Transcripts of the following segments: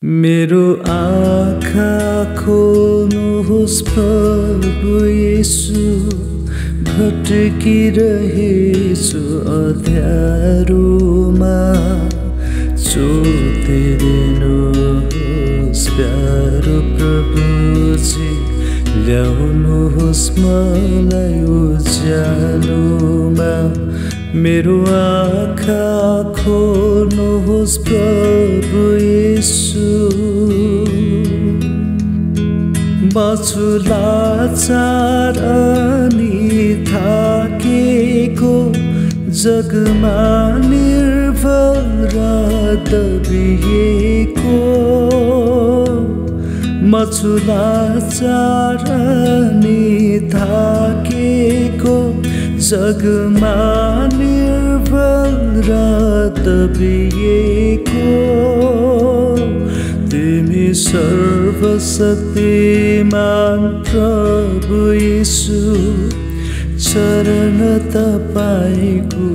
मेरो आँखा खोल्नुहोस् प्रभु येशू, भटकिरहेछु अँध्यारोमा। जोतिदिनुहोस् प्यारो प्रभुजी, ल्याउनुहोस् मलाई उज्यालोमा। मेरो आँखा खोल्नुहोस् प्रभु येशू, बछु लाचार अनि थाकेको, जगमा निर्भर र दबिएको। मछु लाचार अनि थाकेको, जगमा निर्भर र दबिएको। तिमी सर्वशक्तिमान प्रभु येशू, शरण तपाईको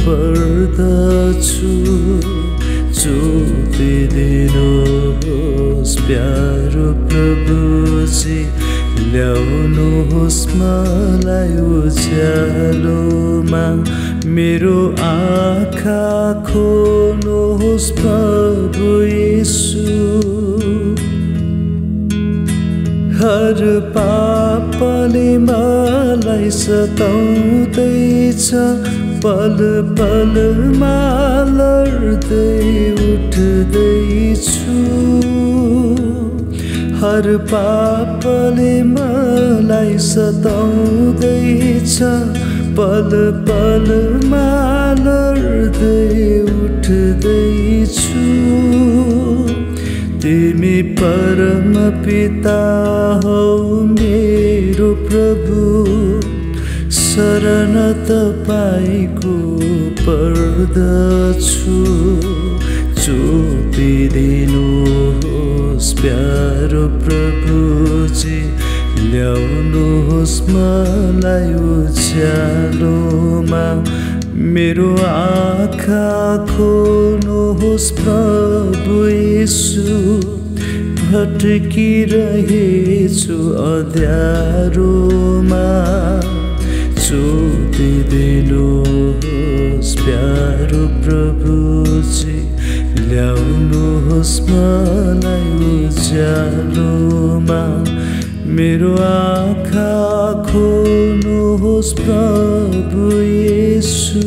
पर्दछु। जोतिदिनुहोस् प्यारो प्रभुजी, ल्याउनुहोस् मलाई उज्यालोमा। मेरो आँखा खोल्नुहोस् प्रभु येशू, हर पापले मलाई सताउँदैछ, पल पलमा लड्दै उठ्दैछु। हर पापले मलाई सताउँदैछ, पल पलमा लड्दै उठ्दैछु। तिमी परम पिता हौ मेरो प्रभु, शरण तपाईको पर्दछु। जोतिदिनुहोस् प्यारो प्रभुजी, ल्याउनुहोस् मलाई उज्यालोमा। मेरो आँखा खोल्नुहोस् प्रभु येशू, भटकिरहेछु अँध्यारोमा। जोतिदिनुहोस् प्यारो प्रभुजी, ल्याउनुहोस् मलाई उज्यालोमा। मेरो आँखा खोल्नुहोस् प्रभु येशू।